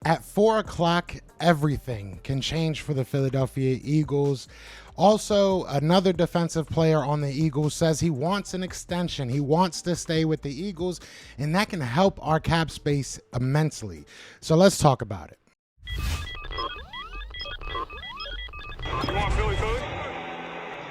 At 4 o'clock, everything can change for the Philadelphia Eagles. Also, another defensive player on the Eagles says he wants an extension. He wants to stay with the Eagles, and that can help our cap space immensely. So let's talk about it. You want Philly?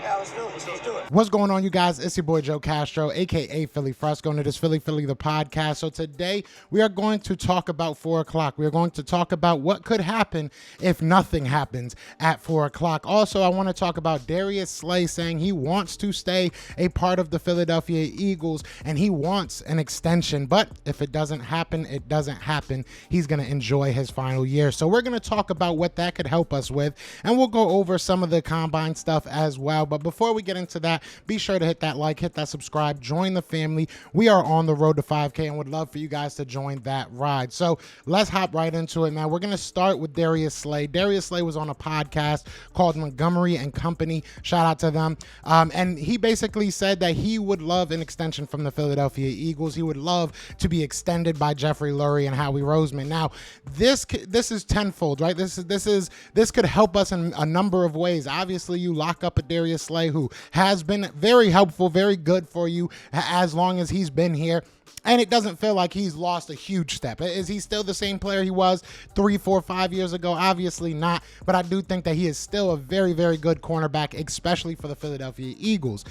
Yeah, let's do it. Let's do it. What's going on, you guys? It's your boy Joe Castro, aka Philly Fresco, and it is Philly the podcast. So today we are going to talk about 4 o'clock. We are going to talk about what could happen if nothing happens at 4 o'clock. Also, I want to talk about Darius Slay saying he wants to stay a part of the Philadelphia Eagles and he wants an extension. But if it doesn't happen, it doesn't happen. He's going to enjoy his final year. So we're going to talk about what that could help us with, and we'll go over some of the combine stuff as well. But before we get into that, be sure to hit that like, hit that subscribe, join the family. We are on the road to 5K and would love for you guys to join that ride. So let's hop right into it, man. We're going to start with Darius Slay. Darius Slay was on a podcast called Montgomery and Company. Shout out to them. And he basically said that he would love an extension from the Philadelphia Eagles. He would love to be extended by Jeffrey Lurie and Howie Roseman. Now, this is tenfold, right? This could help us in a number of ways. Obviously, you lock up a Darius Slay who has been very helpful, very good for you as long as he's been here. And it doesn't feel like he's lost a huge step. Is he still the same player he was 3, 4, 5 years ago? Obviously not. But I do think that he is still a very, very good cornerback, especially for the Philadelphia Eagles.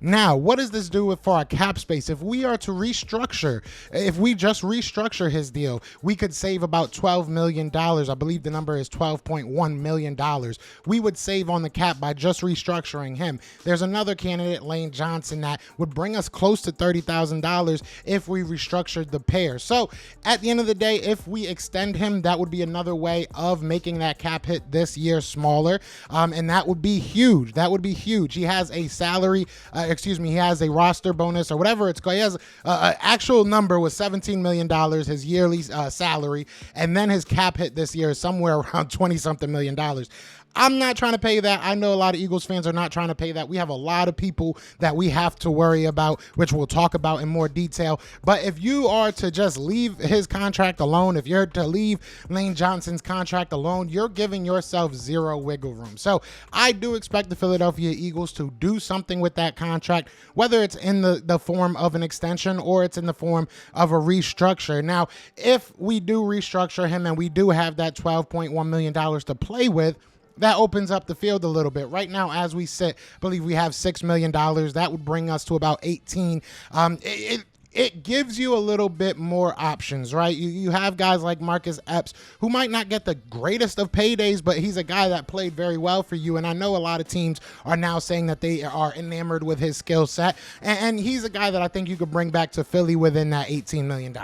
Now, what does this do for our cap space? If we are to restructure, if we just restructure his deal, we could save about $12 million. I believe the number is $12.1 million. We would save on the cap by just restructuring him. There's another candidate, Lane Johnson, that would bring us close to $30,000 if we restructured the pair. So at the end of the day, if we extend him, that would be another way of making that cap hit this year smaller. And that would be huge. That would be huge. He has a salary, he has a roster bonus or whatever it's called. He has an actual number was $17 million, his yearly salary, and then his cap hit this year is somewhere around 20-something million dollars. I'm not trying to pay that. I know a lot of Eagles fans are not trying to pay that. We have a lot of people that we have to worry about, which we'll talk about in more detail. But if you are to just leave his contract alone, if you're to leave Lane Johnson's contract alone, you're giving yourself zero wiggle room. So I do expect the Philadelphia Eagles to do something with that contract, whether it's in the form of an extension or it's in the form of a restructure. Now, if we do restructure him and we do have that $12.1 million to play with, that opens up the field a little bit. Right now, as we sit, I believe we have $6 million. That would bring us to about 18. It gives you a little bit more options, right? You have guys like Marcus Epps, who might not get the greatest of paydays, but he's a guy that played very well for you. And I know a lot of teams are now saying that they are enamored with his skill set. And he's a guy that I think you could bring back to Philly within that $18 million.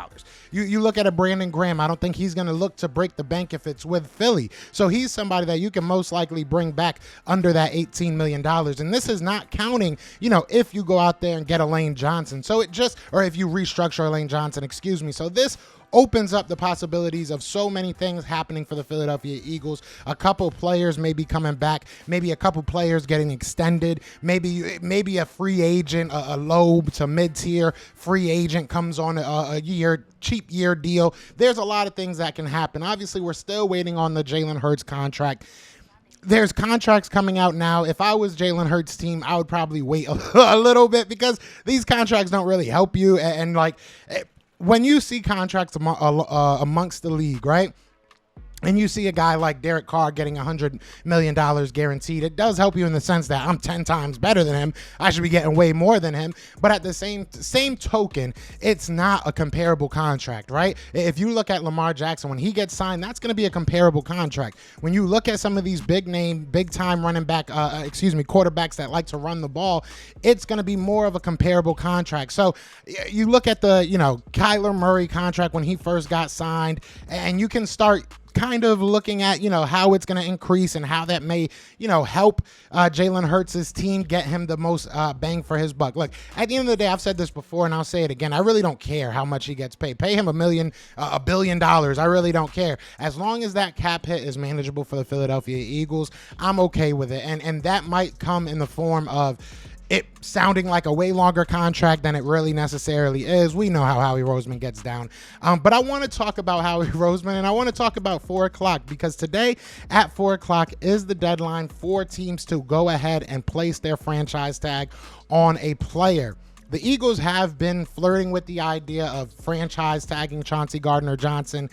You look at a Brandon Graham, I don't think he's going to look to break the bank if it's with Philly. So he's somebody that you can most likely bring back under that $18 million. And this is not counting, if you go out there and get a Lane Johnson. So or if you restructure Lane Johnson, So this opens up the possibilities of so many things happening for the Philadelphia Eagles. A couple players may be coming back, maybe a couple players getting extended, maybe a free agent, a low to mid-tier free agent comes on a cheap year deal. There's a lot of things that can happen. Obviously, we're still waiting on the Jalen Hurts contract. There's contracts coming out now. If I was Jalen Hurts' team, I would probably wait a little bit because these contracts don't really help you. And when you see contracts amongst the league, right? And you see a guy like Derek Carr getting $100 million guaranteed, it does help you in the sense that I'm 10 times better than him. I should be getting way more than him. But at the same token, it's not a comparable contract, right? If you look at Lamar Jackson, when he gets signed, that's going to be a comparable contract. When you look at some of these big time running back, quarterbacks that like to run the ball, it's going to be more of a comparable contract. So you look at the, Kyler Murray contract when he first got signed, and you can start kind of looking at, how it's going to increase and how that may, help Jalen Hurts' team get him the most bang for his buck. Look, at the end of the day, I've said this before and I'll say it again. I really don't care how much he gets paid. Pay him $1 billion. I really don't care. As long as that cap hit is manageable for the Philadelphia Eagles, I'm okay with it. And that might come in the form of it sounding like a way longer contract than it really necessarily is. We know how Howie Roseman gets down. But I want to talk about Howie Roseman, and I want to talk about 4 o'clock, because today at 4 o'clock is the deadline for teams to go ahead and place their franchise tag on a player. The Eagles have been flirting with the idea of franchise tagging Chauncey Gardner-Johnson.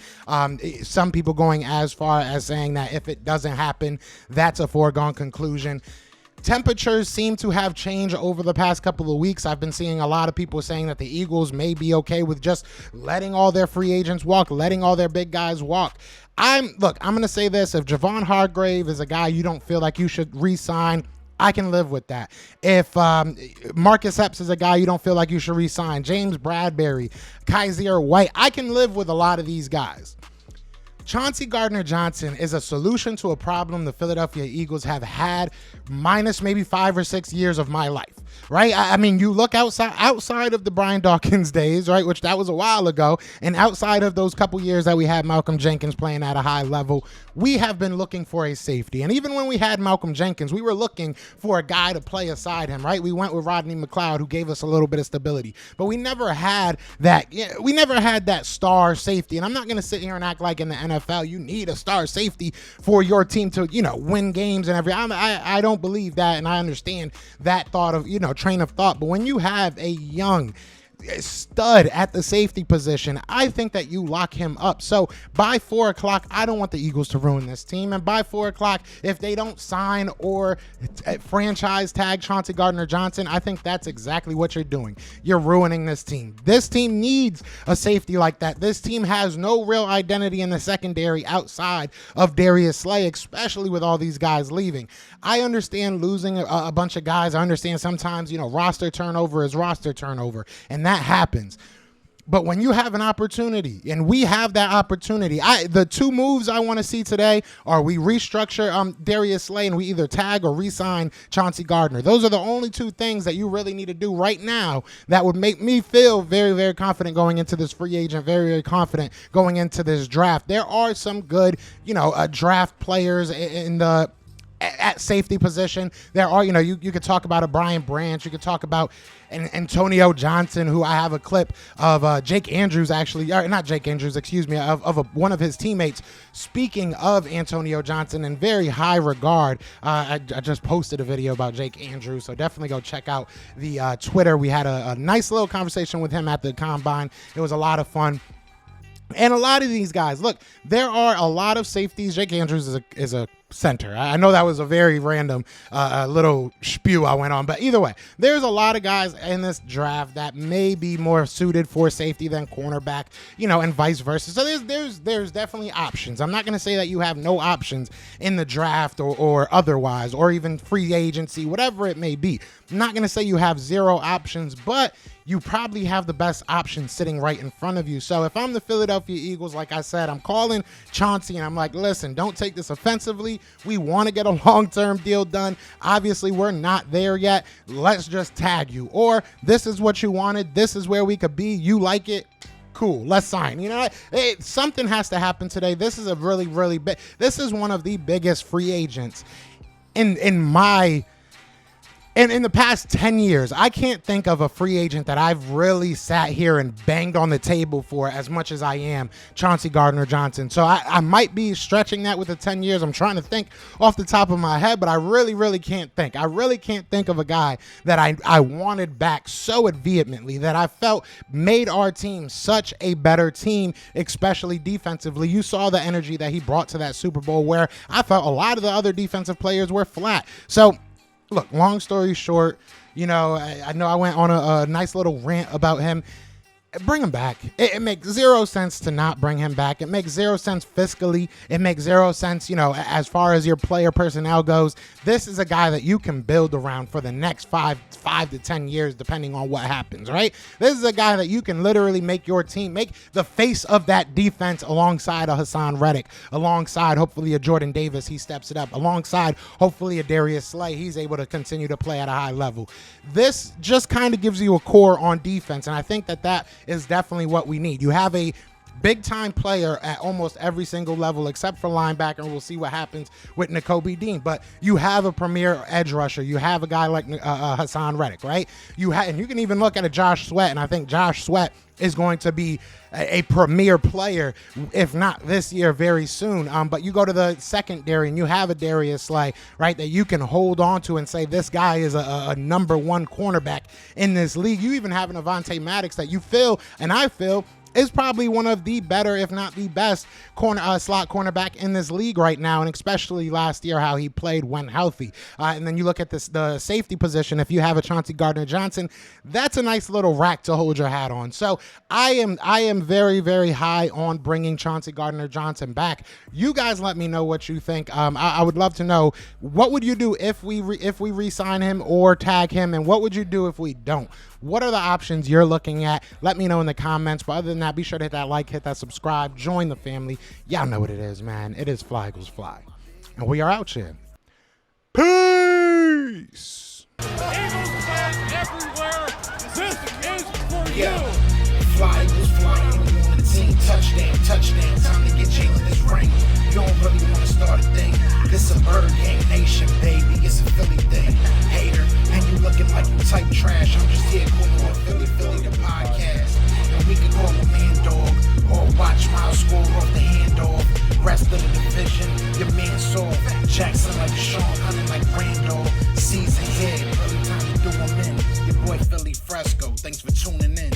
Some people going as far as saying that if it doesn't happen, that's a foregone conclusion. Temperatures seem to have changed over the past couple of weeks. I've been seeing a lot of people saying that the Eagles may be okay with just letting all their free agents walk, letting all their big guys walk. I'm going to say this. If Javon Hargrave is a guy you don't feel like you should re-sign, I can live with that. If Marcus Epps is a guy you don't feel like you should re-sign, James Bradbury, Kaiser White, I can live with a lot of these guys. Chauncey Gardner-Johnson is a solution to a problem the Philadelphia Eagles have had minus maybe 5 or 6 years of my life, right? I mean, you look outside of the Brian Dawkins days, right, which that was a while ago, and outside of those couple years that we had Malcolm Jenkins playing at a high level, we have been looking for a safety. And even when we had Malcolm Jenkins, we were looking for a guy to play aside him, right? We went with Rodney McLeod, who gave us a little bit of stability, but we never had that. We never had that star safety. And I'm not going to sit here and act like in the NFL you need a star safety for your team to, win games and everything. I don't believe that, and I understand that train of thought. But when you have a young stud at the safety position, I think that you lock him up. So by 4 o'clock, I don't want the Eagles to ruin this team. And by 4 o'clock, if they don't sign or franchise tag Chauncey Gardner-Johnson, I think that's exactly what you're doing. You're ruining this team. This team needs a safety like that. This team has no real identity in the secondary outside of Darius Slay, especially with all these guys leaving. I understand losing a bunch of guys. I understand sometimes, roster turnover is roster turnover, and that happens. But when you have an opportunity, and we have that opportunity, the 2 moves I want to see today are we restructure Darius Slay and we either tag or re-sign Chauncey Gardner. Those are the only 2 things that you really need to do right now that would make me feel very, very confident going into this free agent, very, very confident going into this draft. There are some good, draft players in the at safety position. There are, you could talk about a Brian Branch. You could talk about an Antonio Johnson, who I have a clip of Jake Andrews, actually, or not Jake Andrews, excuse me, of one of his teammates speaking of Antonio Johnson in very high regard. I just posted a video about Jake Andrews, so definitely go check out the Twitter. We had a nice little conversation with him at the Combine. It was a lot of fun. And a lot of these guys, look, there are a lot of safeties. Jake Andrews is a center. I know that was a very random little spew I went on, but either way, there's a lot of guys in this draft that may be more suited for safety than cornerback, and vice versa. So there's definitely options. I'm not going to say that you have no options in the draft or otherwise, or even free agency, whatever it may be. I'm not going to say you have 0 options, but you probably have the best option sitting right in front of you. So if I'm the Philadelphia Eagles, like I said, I'm calling Chauncey and I'm like, listen, don't take this offensively. We want to get a long-term deal done. Obviously, we're not there yet. Let's just tag you. Or this is what you wanted. This is where we could be. You like it? Cool, let's sign. Something has to happen today. This is a really, really big. This is one of the biggest free agents in the past 10 years. I can't think of a free agent that I've really sat here and banged on the table for as much as I am Chauncey Gardner-Johnson. So I might be stretching that with the 10 years. I'm trying to think off the top of my head, but I really, really can't think. I really can't think of a guy that I wanted back so vehemently, that I felt made our team such a better team, especially defensively. You saw the energy that he brought to that Super Bowl, where I felt a lot of the other defensive players were flat. So look, long story short, I know I went on a nice little rant about him. Bring him back. It makes 0 sense to not bring him back. It makes 0 sense fiscally. It makes 0 sense, as far as your player personnel goes. This is a guy that you can build around for the next 5 to 10 years, depending on what happens, right? This is a guy that you can literally make your team, make the face of that defense alongside a Hassan Reddick, alongside hopefully a Jordan Davis, he steps it up, alongside hopefully a Darius Slay, he's able to continue to play at a high level. This just kind of gives you a core on defense, and I think that is definitely what we need. You have a big time player at almost every single level except for linebacker. We'll see what happens with Nakobe Dean. But you have a premier edge rusher. You have a guy like Hassan Reddick, right? And you can even look at a Josh Sweat, and I think Josh Sweat is going to be a premier player, if not this year, very soon. But you go to the secondary and you have a Darius Slay, right, that you can hold on to and say this guy is a number one cornerback in this league. You even have an Avonte Maddox that you feel, and I feel, is probably one of the better, if not the best, slot cornerback in this league right now, and especially last year how he played when healthy. And then you look at the safety position. If you have a Gardner-Johnson, that's a nice little rack to hold your hat on. So I am very, very high on bringing Gardner-Johnson back. You guys let me know what you think. I would love to know, what would you do if we re-sign him or tag him, and what would you do if we don't? What are the options you're looking at? Let me know in the comments. But other than that, be sure to hit that like, hit that subscribe, join the family. Y'all know what it is, man. It is Fly Eagles Fly. And we are out here. Peace. Eagles fans everywhere. This is for you. Fly Eagles flying on the team. Touchdown, touchdown. Time to get Jalen this ring. You don't really want to start a thing. This a Bird Gang Nation, baby. It's a Philly thing. Hater, and you looking like you type trash. I'm just here calling on Philly the podcast. And we can call a man dog or watch Miles score off the handoff. Rest of the division, your man Saul Jackson like Sean, hunting like Randolph. Season here, early time to do 'em in. Your boy Philly Fresco. Thanks for tuning in.